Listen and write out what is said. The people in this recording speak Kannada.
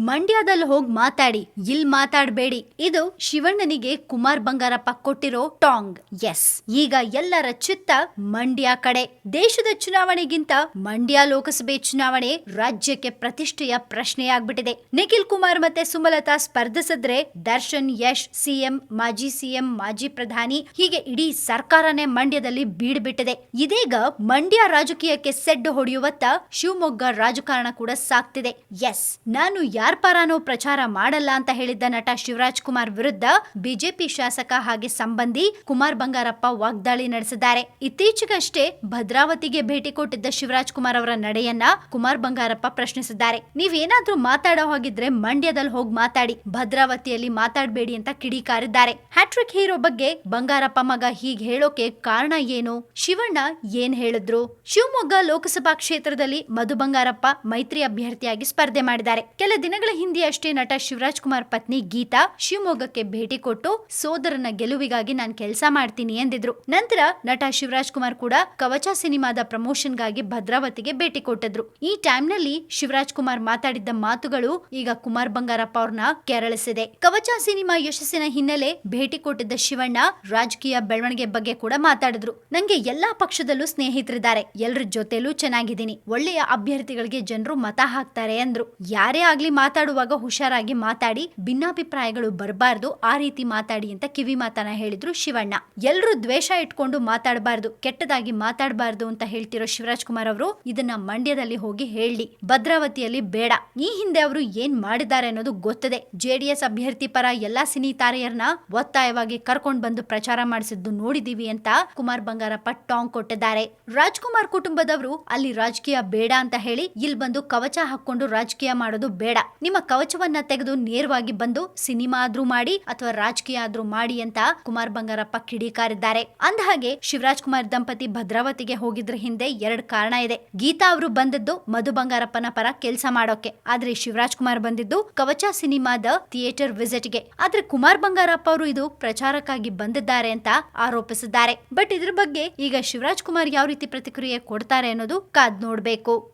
ಮಂಡ್ಯದಲ್ಲಿ ಹೋಗಿ ಮಾತಾಡಿ, ಇಲ್ ಮಾತಾಡಬೇಡಿ. ಇದು ಶಿವಣ್ಣನಿಗೆ ಕುಮಾರ್ ಬಂಗಾರಪ್ಪ ಕೊಟ್ಟಿರೋ ಟಾಂಗ್. ಎಸ್, ಈಗ ಎಲ್ಲರ ಚಿತ್ತ ಮಂಡ್ಯ ಕಡೆ. ದೇಶದ ಚುನಾವಣೆಗಿಂತ ಮಂಡ್ಯ ಲೋಕಸಭೆ ಚುನಾವಣೆ ರಾಜ್ಯಕ್ಕೆ ಪ್ರತಿಷ್ಠೆಯ ಪ್ರಶ್ನೆಯಾಗ್ಬಿಟ್ಟಿದೆ. ನಿಖಿಲ್ ಕುಮಾರ್ ಮತ್ತೆ ಸುಮಲತಾ ಸ್ಪರ್ಧಿಸಿದ್ರೆ ದರ್ಶನ್, ಯಶ್, ಸಿಎಂ, ಮಾಜಿ ಪ್ರಧಾನಿ ಹೀಗೆ ಇಡೀ ಸರ್ಕಾರನೇ ಮಂಡ್ಯದಲ್ಲಿ ಬೀಡ್ಬಿಟ್ಟಿದೆ. ಇದೀಗ ಮಂಡ್ಯ ರಾಜಕೀಯಕ್ಕೆ ಸೆಡ್ಡು ಹೊಡೆಯುವತ್ತ ಶಿವಮೊಗ್ಗ ರಾಜಕಾರಣ ಕೂಡ ಸಾಕ್ತಿದೆ. ಎಸ್, ನಾನು ಯಾರ ಪರನೂ ಪ್ರಚಾರ ಮಾಡಲ್ಲ ಅಂತ ಹೇಳಿದ್ದ ನಟ ಶಿವರಾಜ್ ಕುಮಾರ್ ವಿರುದ್ಧ ಬಿಜೆಪಿ ಶಾಸಕ ಹಾಗೆ ಸಂಬಂಧಿ ಕುಮಾರ್ ಬಂಗಾರಪ್ಪ ವಾಗ್ದಾಳಿ ನಡೆಸಿದ್ದಾರೆ. ಇತ್ತೀಚೆಗಷ್ಟೇ ಭದ್ರಾವತಿಗೆ ಭೇಟಿ ಕೊಟ್ಟಿದ್ದ ಶಿವರಾಜ್ ಕುಮಾರ್ ಅವರ ನಡೆಯನ್ನ ಕುಮಾರ್ ಬಂಗಾರಪ್ಪ ಪ್ರಶ್ನಿಸಿದ್ದಾರೆ. ನೀವೇನಾದ್ರೂ ಮಾತಾಡೋ ಹಾಗಿದ್ರೆ ಮಂಡ್ಯದಲ್ಲಿ ಹೋಗಿ ಮಾತಾಡಿ, ಭದ್ರಾವತಿಯಲ್ಲಿ ಮಾತಾಡಬೇಡಿ ಅಂತ ಕಿಡಿಕಾರಿದ್ದಾರೆ. ಹ್ಯಾಟ್ರಿಕ್ ಹೀರೋ ಬಗ್ಗೆ ಬಂಗಾರಪ್ಪ ಮಗ ಹೀಗೆ ಹೇಳೋಕೆ ಕಾರಣ ಏನು? ಶಿವಣ್ಣ ಏನ್ ಹೇಳಿದ್ರು? ಶಿವಮೊಗ್ಗ ಲೋಕಸಭಾ ಕ್ಷೇತ್ರದಲ್ಲಿ ಮಧು ಬಂಗಾರಪ್ಪ ಮೈತ್ರಿ ಅಭ್ಯರ್ಥಿಯಾಗಿ ಸ್ಪರ್ಧೆ ಮಾಡಿದ್ದಾರೆ. ಕೆಲ ದಿನಗಳ ಹಿಂದೆ ಅಷ್ಟೇ ನಟ ಶಿವರಾಜ್ ಕುಮಾರ್ ಪತ್ನಿ ಗೀತಾ ಶಿವಮೊಗ್ಗಕ್ಕೆ ಭೇಟಿ ಕೊಟ್ಟು ಸೋದರನ ಗೆಲುವಿಗಾಗಿ ನಾನು ಕೆಲಸ ಮಾಡ್ತೀನಿ ಎಂದಿದ್ರು. ನಂತರ ನಟ ಶಿವರಾಜ್ ಕುಮಾರ್ ಕೂಡ ಕವಚ ಸಿನಿಮಾದ ಪ್ರಮೋಷನ್ ಗಾಗಿ ಭದ್ರಾವತಿಗೆ ಭೇಟಿ ಕೊಟ್ಟಿದ್ರು. ಈ ಟೈಮ್ ನಲ್ಲಿ ಶಿವರಾಜ್ ಕುಮಾರ್ ಮಾತಾಡಿದ್ದ ಮಾತುಗಳು ಈಗ ಕುಮಾರ್ ಬಂಗಾರಪ್ಪ ಅವ್ರನ್ನ ಕೆರಳಿಸಿದೆ. ಕವಚ ಸಿನಿಮಾ ಯಶಸ್ಸಿನ ಹಿನ್ನೆಲೆ ಭೇಟಿ ಕೊಟ್ಟಿದ್ದ ಶಿವಣ್ಣ ರಾಜಕೀಯ ಬೆಳವಣಿಗೆ ಬಗ್ಗೆ ಕೂಡ ಮಾತಾಡಿದ್ರು. ನಂಗೆ ಎಲ್ಲಾ ಪಕ್ಷದಲ್ಲೂ ಸ್ನೇಹಿತರಿದ್ದಾರೆ, ಎಲ್ಲರ ಜೊತೆಲೂ ಚೆನ್ನಾಗಿದ್ದೀನಿ, ಒಳ್ಳೆಯ ಅಭ್ಯರ್ಥಿಗಳಿಗೆ ಜನರು ಮತ ಹಾಕ್ತಾರೆ ಅಂದ್ರು. ಯಾರೇ ಆಗ್ಲಿ ಮಾತಾಡುವಾಗ ಹುಷಾರಾಗಿ ಮಾತಾಡಿ, ಭಿನ್ನಾಭಿಪ್ರಾಯಗಳು ಬರಬಾರ್ದು, ಆ ರೀತಿ ಮಾತಾಡಿ ಅಂತ ಕಿವಿ ಮಾತನ್ನ ಹೇಳಿದ್ರು ಶಿವಣ್ಣ. ಎಲ್ರು ದ್ವೇಷ ಇಟ್ಕೊಂಡು ಮಾತಾಡಬಾರ್ದು, ಕೆಟ್ಟದಾಗಿ ಮಾತಾಡಬಾರ್ದು ಅಂತ ಹೇಳ್ತಿರೋ ಶಿವರಾಜ್ ಕುಮಾರ್ ಅವರು ಇದನ್ನ ಮಂಡ್ಯದಲ್ಲಿ ಹೋಗಿ ಹೇಳಿ, ಭದ್ರಾವತಿಯಲ್ಲಿ ಬೇಡ. ಈ ಹಿಂದೆ ಅವರು ಏನ್ ಮಾಡಿದ್ದಾರೆ ಅನ್ನೋದು ಗೊತ್ತದೆ. ಜೆಡಿಎಸ್ ಅಭ್ಯರ್ಥಿ ಪರ ಎಲ್ಲಾ ಸಿನಿ ತಾರೆಯರನ್ನ ಒತ್ತಾಯವಾಗಿ ಕರ್ಕೊಂಡ್ ಬಂದು ಪ್ರಚಾರ ಮಾಡಿಸಿದ್ದು ನೋಡಿದೀವಿ ಅಂತ ಕುಮಾರ್ ಬಂಗಾರಪ್ಪ ಟಾಂಗ್ ಕೊಟ್ಟಿದ್ದಾರೆ. ರಾಜ್ಕುಮಾರ್ ಕುಟುಂಬದವರು ಅಲ್ಲಿ ರಾಜಕೀಯ ಬೇಡ ಅಂತ ಹೇಳಿ ಇಲ್ಲಿ ಬಂದು ಕವಚ ಹಾಕೊಂಡು ರಾಜಕೀಯ ಮಾಡೋದು ಬೇಡ, ನಿಮ್ಮ ಕವಚವನ್ನ ತೆಗೆದು ನೇರವಾಗಿ ಬಂದು ಸಿನಿಮಾ ಆದ್ರೂ ಮಾಡಿ ಅಥವಾ ರಾಜಕೀಯ ಆದ್ರೂ ಮಾಡಿ ಅಂತ ಕುಮಾರ್ ಬಂಗಾರಪ್ಪ ಕಿಡಿಕಾರಿದ್ದಾರೆ. ಅಂದಹಾಗೆ ಶಿವರಾಜ್ ಕುಮಾರ್ ದಂಪತಿ ಭದ್ರಾವತಿಗೆ ಹೋಗಿದ್ರ ಹಿಂದೆ 2 ಕಾರಣ ಇದೆ. ಗೀತಾ ಅವರು ಬಂದಿದ್ದು ಮಧು ಬಂಗಾರಪ್ಪನ ಪರ ಕೆಲಸ ಮಾಡೋಕೆ, ಆದ್ರೆ ಶಿವರಾಜ್ ಕುಮಾರ್ ಬಂದಿದ್ದು ಕವಚ ಸಿನಿಮಾದ ಥಿಯೇಟರ್ ವಿಸಿಟ್ಗೆ. ಆದ್ರೆ ಕುಮಾರ್ ಬಂಗಾರಪ್ಪ ಅವರು ಇದು ಪ್ರಚಾರಕ್ಕಾಗಿ ಬಂದಿದ್ದಾರೆ ಅಂತ ಆರೋಪಿಸಿದ್ದಾರೆ. ಬಟ್ ಇದ್ರ ಬಗ್ಗೆ ಈಗ ಶಿವರಾಜ್ ಕುಮಾರ್ ಯಾವ ರೀತಿ ಪ್ರತಿಕ್ರಿಯೆ ಕೊಡ್ತಾರೆ ಅನ್ನೋದು ಕಾದ್ ನೋಡ್ಬೇಕು.